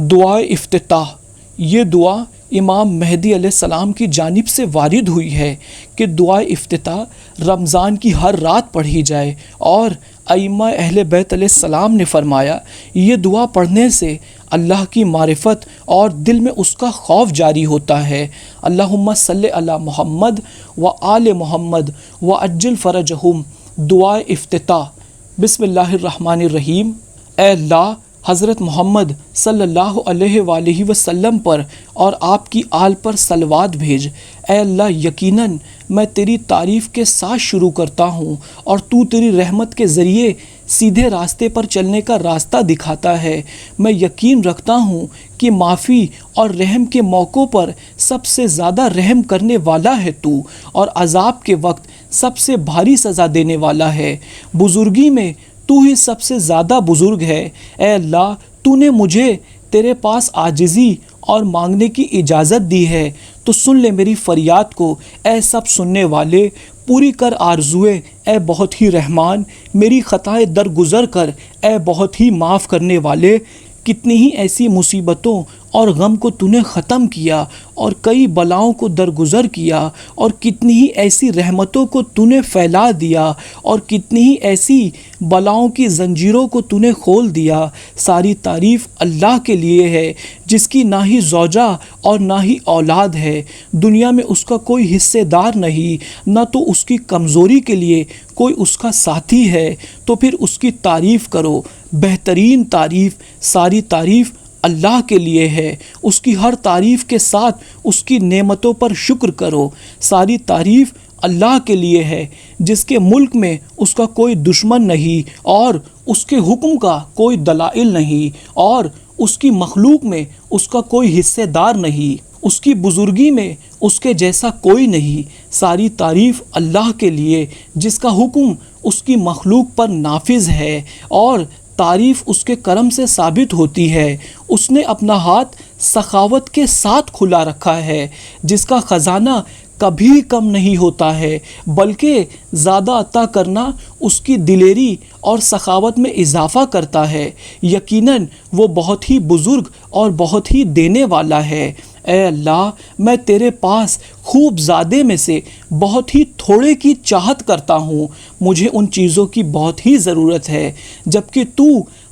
دعائے افتتاح، یہ دعا امام مہدی علیہ السلام کی جانب سے وارد ہوئی ہے کہ دعائے افتتاح رمضان کی ہر رات پڑھی جائے، اور ائمہ اہل بیت علیہ السلام نے فرمایا یہ دعا پڑھنے سے اللہ کی معرفت اور دل میں اس کا خوف جاری ہوتا ہے۔ اللہم صلی علی محمد و آل محمد و عجل فرجہم۔ دعائے افتتاح۔ بسم اللہ الرحمن الرحیم۔ اے اللہ، حضرت محمد صلی اللہ علیہ وآلہ وسلم پر اور آپ کی آل پر صلوات بھیج۔ اے اللہ، یقیناً میں تیری تعریف کے ساتھ شروع کرتا ہوں، اور تو تیری رحمت کے ذریعے سیدھے راستے پر چلنے کا راستہ دکھاتا ہے۔ میں یقین رکھتا ہوں کہ معافی اور رحم کے موقعوں پر سب سے زیادہ رحم کرنے والا ہے تو، اور عذاب کے وقت سب سے بھاری سزا دینے والا ہے۔ بزرگی میں تو ہی سب سے زیادہ بزرگ ہے۔ اے اللہ، تو نے مجھے تیرے پاس عاجزی اور مانگنے کی اجازت دی ہے، تو سن لے میری فریاد کو۔ اے سب سننے والے، پوری کر آرزوئے، اے بہت ہی رحمان، میری خطائیں درگزر کر، اے بہت ہی معاف کرنے والے۔ کتنی ہی ایسی مصیبتوں اور غم کو تو نے ختم کیا، اور کئی بلاؤں کو درگزر کیا، اور کتنی ہی ایسی رحمتوں کو تو نے پھیلا دیا، اور کتنی ہی ایسی بلاؤں کی زنجیروں کو تو نے کھول دیا۔ ساری تعریف اللہ کے لیے ہے، جس کی نہ ہی زوجہ اور نہ ہی اولاد ہے، دنیا میں اس کا کوئی حصے دار نہیں، نہ تو اس کی کمزوری کے لیے کوئی اس کا ساتھی ہے، تو پھر اس کی تعریف کرو۔ بہترین تعریف، ساری تعریف اللہ کے لیے ہے، اس کی ہر تعریف کے ساتھ اس کی نعمتوں پر شکر کرو۔ ساری تعریف اللہ کے لیے ہے، جس کے ملک میں اس کا کوئی دشمن نہیں، اور اس کے حکم کا کوئی دلائل نہیں، اور اس کی مخلوق میں اس کا کوئی حصے دار نہیں، اس کی بزرگی میں اس کے جیسا کوئی نہیں۔ ساری تعریف اللہ کے لیے، جس کا حکم اس کی مخلوق پر نافذ ہے، اور تعریف اس کے کرم سے ثابت ہوتی ہے۔ اس نے اپنا ہاتھ سخاوت کے ساتھ کھلا رکھا ہے، جس کا خزانہ کبھی کم نہیں ہوتا ہے، بلکہ زیادہ عطا کرنا اس کی دلیری اور سخاوت میں اضافہ کرتا ہے۔ یقیناً وہ بہت ہی بزرگ اور بہت ہی دینے والا ہے۔ اے اللہ، میں تیرے پاس خوب زیادے میں سے بہت ہی تھوڑے کی چاہت کرتا ہوں۔ مجھے ان چیزوں کی بہت ہی ضرورت ہے، جبکہ تو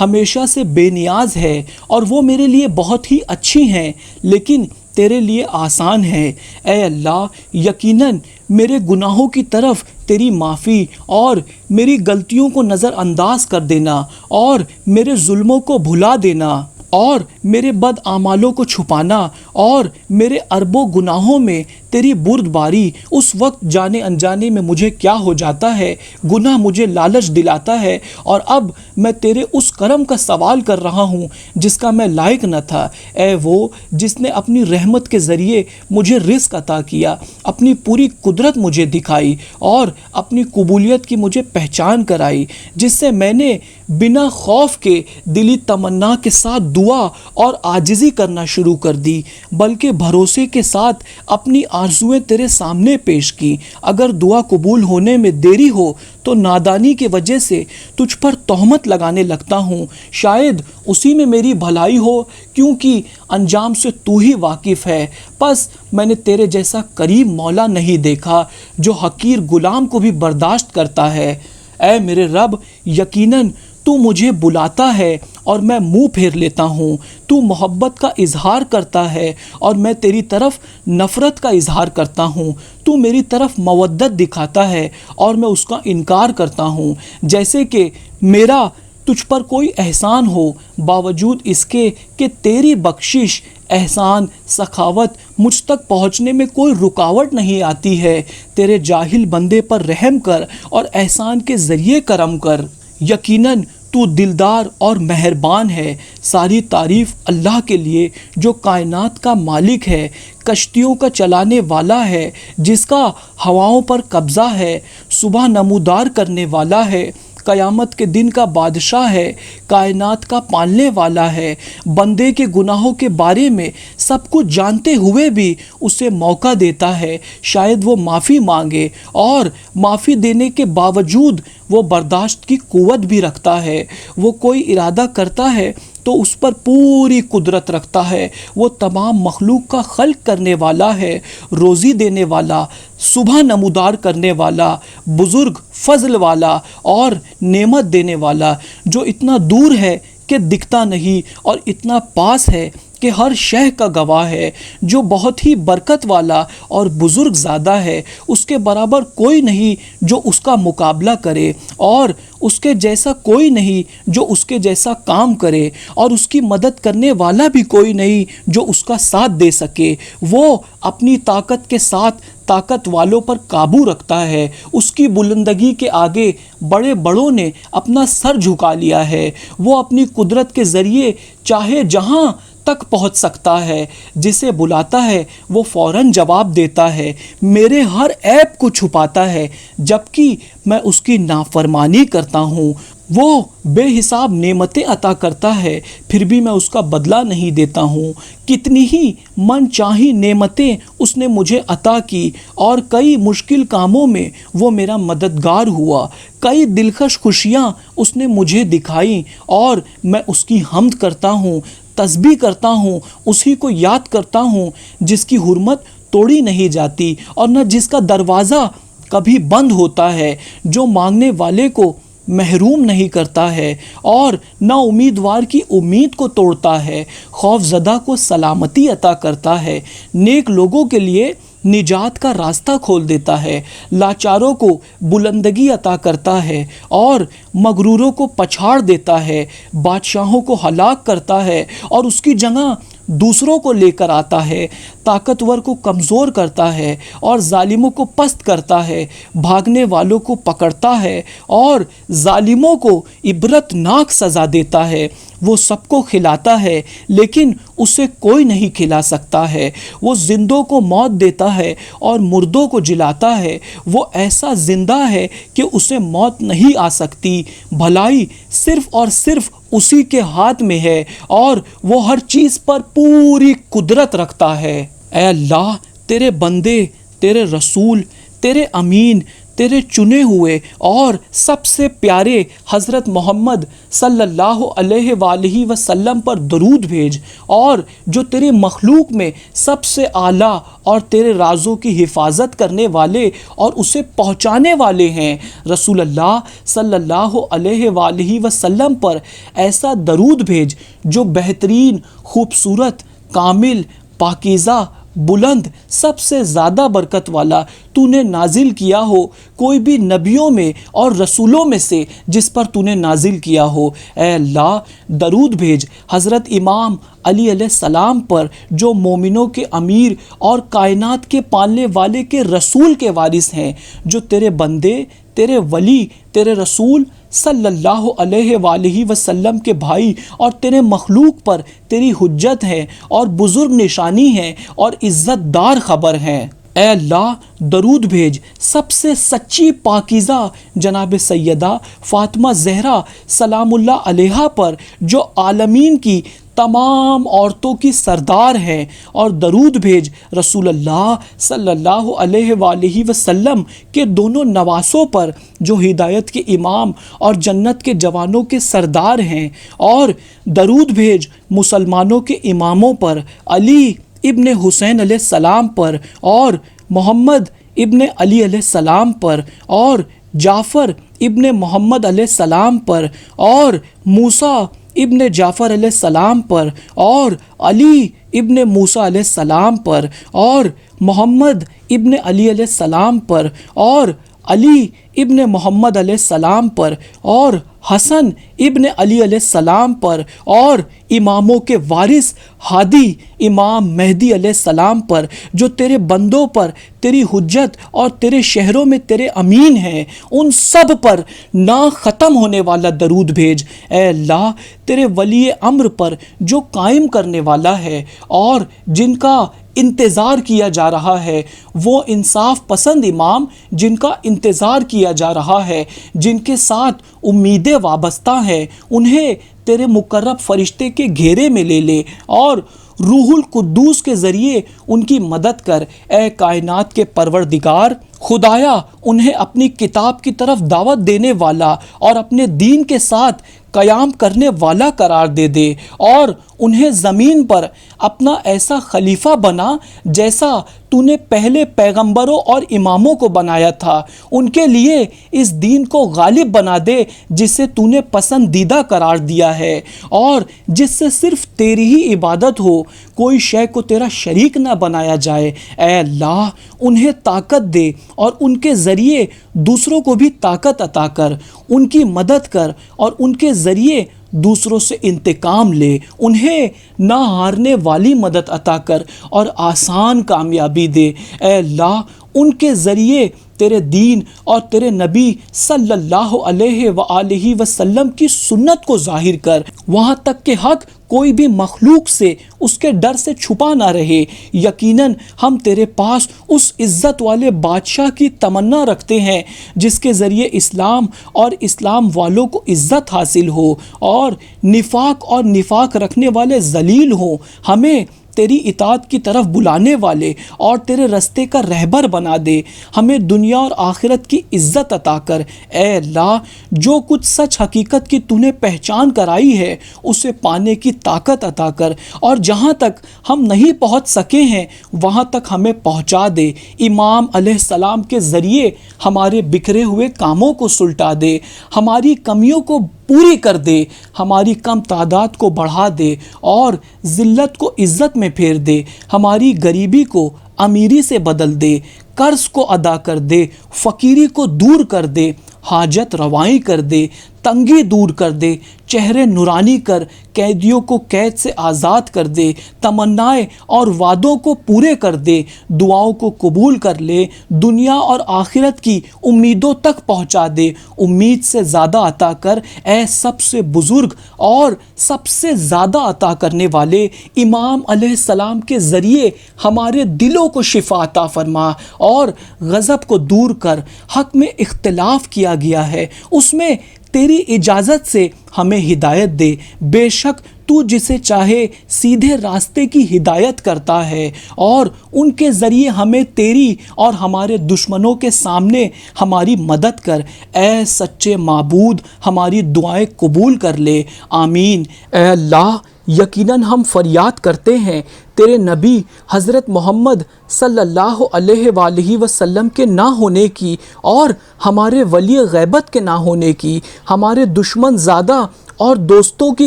ہمیشہ سے بے نیاز ہے، اور وہ میرے لیے بہت ہی اچھی ہیں، لیکن تیرے لیے آسان ہے۔ اے اللہ، یقیناً میرے گناہوں کی طرف تیری معافی اور میری غلطیوں کو نظر انداز کر دینا، اور میرے ظلموں کو بھلا دینا، اور میرے بد اعمالوں کو چھپانا، اور میرے اربوں گناہوں میں تیری بردباری۔ اس وقت جانے انجانے میں مجھے کیا ہو جاتا ہے، گناہ مجھے لالچ دلاتا ہے، اور اب میں تیرے اس کرم کا سوال کر رہا ہوں جس کا میں لائق نہ تھا۔ اے وہ جس نے اپنی رحمت کے ذریعے مجھے رزق عطا کیا، اپنی پوری قدرت مجھے دکھائی، اور اپنی قبولیت کی مجھے پہچان کرائی، جس سے میں نے بنا خوف کے دلی تمنا کے ساتھ دعا اور عاجزی کرنا شروع کر دی، بلکہ بھروسے کے ساتھ اپنی آرزویں تیرے سامنے پیش کی۔ اگر دعا قبول ہونے میں دیری ہو تو نادانی کی وجہ سے تجھ پر تہمت لگانے لگتا ہوں، شاید اسی میں میری بھلائی ہو، کیونکہ انجام سے تو ہی واقف ہے۔ پس میں نے تیرے جیسا کریم مولا نہیں دیکھا، جو حقیر غلام کو بھی برداشت کرتا ہے۔ اے میرے رب، یقیناً تو مجھے بلاتا ہے اور میں منہ پھیر لیتا ہوں، تو محبت کا اظہار کرتا ہے اور میں تیری طرف نفرت کا اظہار کرتا ہوں، تو میری طرف مودت دکھاتا ہے اور میں اس کا انکار کرتا ہوں، جیسے کہ میرا تجھ پر کوئی احسان ہو، باوجود اس کے کہ تیری بخشش، احسان، سخاوت مجھ تک پہنچنے میں کوئی رکاوٹ نہیں آتی ہے۔ تیرے جاہل بندے پر رحم کر اور احسان کے ذریعے کرم کر۔ یقیناً تو دلدار اور مہربان ہے۔ ساری تعریف اللہ کے لیے، جو کائنات کا مالک ہے، کشتیوں کا چلانے والا ہے، جس کا ہواؤں پر قبضہ ہے، صبح نمودار کرنے والا ہے، قیامت کے دن کا بادشاہ ہے، کائنات کا پالنے والا ہے، بندے کے گناہوں کے بارے میں سب کچھ جانتے ہوئے بھی اسے موقع دیتا ہے، شاید وہ معافی مانگے، اور معافی دینے کے باوجود وہ برداشت کی قوت بھی رکھتا ہے۔ وہ کوئی ارادہ کرتا ہے تو اس پر پوری قدرت رکھتا ہے۔ وہ تمام مخلوق کا خلق کرنے والا ہے، روزی دینے والا، صبح نمودار کرنے والا، بزرگ، فضل والا اور نعمت دینے والا، جو اتنا دور ہے کہ دکھتا نہیں اور اتنا پاس ہے کہ ہر شے کا گواہ ہے، جو بہت ہی برکت والا اور بزرگ زادہ ہے۔ اس کے برابر کوئی نہیں جو اس کا مقابلہ کرے، اور اس کے جیسا کوئی نہیں جو اس کے جیسا کام کرے، اور اس کی مدد کرنے والا بھی کوئی نہیں جو اس کا ساتھ دے سکے۔ وہ اپنی طاقت کے ساتھ طاقت والوں پر قابو رکھتا ہے۔ اس کی بلندگی کے آگے بڑے بڑوں نے اپنا سر جھکا لیا ہے۔ وہ اپنی قدرت کے ذریعے چاہے جہاں تک پہنچ سکتا ہے، جسے بلاتا ہے وہ فوراً جواب دیتا ہے، میرے ہر عیب کو چھپاتا ہے جبکہ میں اس کی نافرمانی کرتا ہوں۔ وہ بے حساب نعمتیں عطا کرتا ہے، پھر بھی میں اس کا بدلہ نہیں دیتا ہوں۔ کتنی ہی من چاہی نعمتیں اس نے مجھے عطا کی، اور کئی مشکل کاموں میں وہ میرا مددگار ہوا۔ کئی دلکش خوشیاں اس نے مجھے دکھائیں، اور میں اس کی حمد کرتا ہوں، تسبیح کرتا ہوں، اسی کو یاد کرتا ہوں جس کی حرمت توڑی نہیں جاتی اور نہ جس کا دروازہ کبھی بند ہوتا ہے، جو مانگنے والے کو محروم نہیں کرتا ہے اور نہ امیدوار کی امید کو توڑتا ہے، خوف زدہ کو سلامتی عطا کرتا ہے، نیک لوگوں کے لیے نجات کا راستہ کھول دیتا ہے، لاچاروں کو بلندگی عطا کرتا ہے اور مغروروں کو پچھاڑ دیتا ہے، بادشاہوں کو ہلاک کرتا ہے اور اس کی جگہ دوسروں کو لے کر آتا ہے، طاقتور کو کمزور کرتا ہے اور ظالموں کو پست کرتا ہے، بھاگنے والوں کو پکڑتا ہے اور ظالموں کو عبرتناک سزا دیتا ہے۔ وہ سب کو کھلاتا ہے لیکن اسے کوئی نہیں کھلا سکتا ہے۔ وہ زندوں کو موت دیتا ہے اور مردوں کو جلاتا ہے۔ وہ ایسا زندہ ہے کہ اسے موت نہیں آ سکتی۔ بھلائی صرف اور صرف اسی کے ہاتھ میں ہے اور وہ ہر چیز پر پوری قدرت رکھتا ہے۔ اے اللہ، تیرے بندے، تیرے رسول، تیرے امین، تیرے چنے ہوئے اور سب سے پیارے حضرت محمد صلی اللہ علیہ وآلہ وسلم پر درود بھیج، اور جو تیری مخلوق میں سب سے اعلیٰ اور تیرے رازوں کی حفاظت کرنے والے اور اسے پہنچانے والے ہیں، رسول اللہ صلی اللہ علیہ وآلہ وسلم پر ایسا درود بھیج جو بہترین، خوبصورت، کامل، پاکیزہ، بلند، سب سے زیادہ برکت والا تو نے نازل کیا ہو، کوئی بھی نبیوں میں اور رسولوں میں سے جس پر تو نے نازل کیا ہو۔ اے اللہ، درود بھیج حضرت امام علی علیہ السلام پر، جو مومنوں کے امیر اور کائنات کے پالنے والے کے رسول کے وارث ہیں، جو تیرے بندے، تیرے ولی، تیرے رسول صلی اللہ علیہ وآلہ وسلم کے بھائی اور تیرے مخلوق پر تیری حجت ہے اور بزرگ نشانی ہے اور عزت دار خبر ہیں۔ اے اللہ، درود بھیج سب سے سچی پاکیزہ جناب سیدہ فاطمہ زہرا سلام اللہ علیہا پر، جو عالمین کی تمام عورتوں کی سردار ہیں، اور درود بھیج رسول اللہ صلی اللہ علیہ وآلہ وسلم کے دونوں نواسوں پر، جو ہدایت کے امام اور جنت کے جوانوں کے سردار ہیں، اور درود بھیج مسلمانوں کے اماموں پر، علی ابن حسین علیہ السلام پر اور محمد ابن علی علیہ السلام پر اور جعفر ابن محمد علیہ السلام پر اور موسیٰ ابن جعفر علیہ السلام پر اور علی ابن موسیٰ علیہ السلام پر اور محمد ابن علی علیہ السلام پر اور علی ابن محمد علیہ السلام پر اور حسن ابن علی علیہ السلام پر اور اماموں کے وارث ہادی امام مہدی علیہ السلام پر، جو تیرے بندوں پر تیری حجت اور تیرے شہروں میں تیرے امین ہیں، ان سب پر نہ ختم ہونے والا درود بھیج۔ اے اللہ، تیرے ولی امر پر، جو قائم کرنے والا ہے اور جن کا انتظار کیا جا رہا ہے، وہ انصاف پسند امام جن کا انتظار کیا جا رہا ہے، جن کے ساتھ امیدیں وابستہ ہیں، انہیں تیرے مقرب فرشتے کے گھیرے میں لے لے اور روح القدوس کے ذریعے ان کی مدد کر۔ اے کائنات کے پروردگار، خدایا انہیں اپنی کتاب کی طرف دعوت دینے والا اور اپنے دین کے ساتھ قیام کرنے والا قرار دے دے اور انہیں زمین پر اپنا ایسا خلیفہ بنا جیسا تو نے پہلے پیغمبروں اور اماموں کو بنایا تھا۔ ان کے لیے اس دین کو غالب بنا دے جسے تو نے پسندیدہ قرار دیا ہے اور جس سے صرف تیری ہی عبادت ہو، کوئی شے کو تیرا شریک نہ بنایا جائے۔ اے اللہ، انہیں طاقت دے اور ان کے ذریعے دوسروں کو بھی طاقت عطا کر، ان کی مدد کر اور ان کے ذریعے دوسروں سے انتقام لے، انہیں نہ ہارنے والی مدد عطا کر اور آسان کامیابی دے۔ اے اللہ، ان کے ذریعے تیرے دین اور تیرے نبی صلی اللہ علیہ وآلہ وسلم کی سنت کو ظاہر کر، وہاں تک کہ حق کوئی بھی مخلوق سے اس کے ڈر سے چھپا نہ رہے۔ یقیناً ہم تیرے پاس اس عزت والے بادشاہ کی تمنا رکھتے ہیں جس کے ذریعے اسلام اور اسلام والوں کو عزت حاصل ہو اور نفاق رکھنے والے ذلیل ہوں۔ ہمیں تیری اطاعت کی طرف بلانے والے اور تیرے رستے کا رہبر بنا دے، ہمیں دنیا اور آخرت کی عزت عطا کر۔ اے اللہ، جو کچھ سچ حقیقت کی تو نے پہچان کرائی ہے اسے پانے کی طاقت عطا کر، اور جہاں تک ہم نہیں پہنچ سکے ہیں وہاں تک ہمیں پہنچا دے۔ امام علیہ السلام کے ذریعے ہمارے بکھرے ہوئے کاموں کو سلٹا دے، ہماری کمیوں کو پوری کر دے، ہماری کم تعداد کو بڑھا دے اور ذلت کو عزت میں پھیر دے، ہماری غریبی کو امیری سے بدل دے، قرض کو ادا کر دے، فقیری کو دور کر دے، حاجت روائی کر دے، تنگی دور کر دے، چہرے نورانی کر، قیدیوں کو قید سے آزاد کر دے، تمنائیں اور وعدوں کو پورے کر دے، دعاؤں کو قبول کر لے، دنیا اور آخرت کی امیدوں تک پہنچا دے، امید سے زیادہ عطا کر۔ اے سب سے بزرگ اور سب سے زیادہ عطا کرنے والے، امام علیہ السلام کے ذریعے ہمارے دلوں کو شفا عطا فرما اور غضب کو دور کر۔ حق میں اختلاف کیا گیا ہے، اس میں تیری اجازت سے ہمیں ہدایت دے۔ بے شک تو جسے چاہے سیدھے راستے کی ہدایت کرتا ہے اور ان کے ذریعے ہمیں تیری اور ہمارے دشمنوں کے سامنے ہماری مدد کر۔ اے سچے معبود، ہماری دعائیں قبول کر لے، آمین۔ اے اللہ، یقیناً ہم فریاد کرتے ہیں تیرے نبی حضرت محمد صلی اللہ علیہ وآلہ وسلم کے نہ ہونے کی اور ہمارے ولی غیبت کے نہ ہونے کی، ہمارے دشمن زیادہ اور دوستوں کی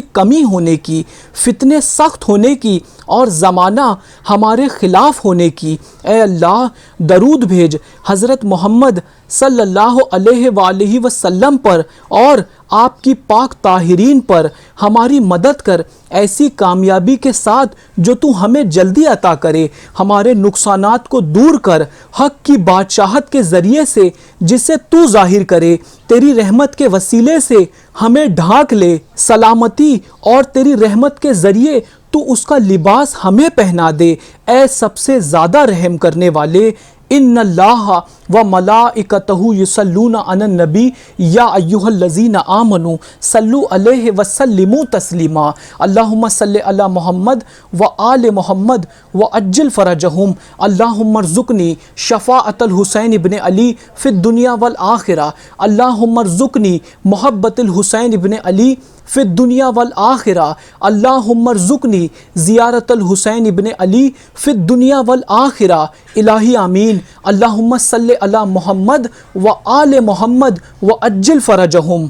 کمی ہونے کی، فتنے سخت ہونے کی اور زمانہ ہمارے خلاف ہونے کی۔ اے اللہ، درود بھیج حضرت محمد صلی اللہ علیہ وآلہ وسلم پر اور آپ کی پاک طاہرین پر، ہماری مدد کر ایسی کامیابی کے ساتھ جو تو ہمیں جلدی عطا کرے، ہمارے نقصانات کو دور کر، حق کی بادشاہت کے ذریعے سے جسے تو ظاہر کرے، تیری رحمت کے وسیلے سے ہمیں ڈھانک لے سلامتی اور تیری رحمت کے ذریعے تو اس کا لباس ہمیں پہنا دے۔ اے سب سے زیادہ رحم کرنے والے، ان اللہ و ملائکتہ یصلون علی النبی یا ایھا الذین آمنوا صلوا علیہ وسلموا تسلیما، اللہم صل علی محمد و آل محمد وعجل فرجہم، اللہم ارزقنی شفاعت الحسین ابن علی فی الدنیا والآخرہ، اللہم ارزقنی محبت الحسین ابن علی فی الدنیا والآخرہ، اللہم ارزقنی زیارت الحسین ابن علی فی الدنیا والآخرہ، الہی آمین۔ اللہم صلی علی محمد و آل محمد وعجل فرجہم۔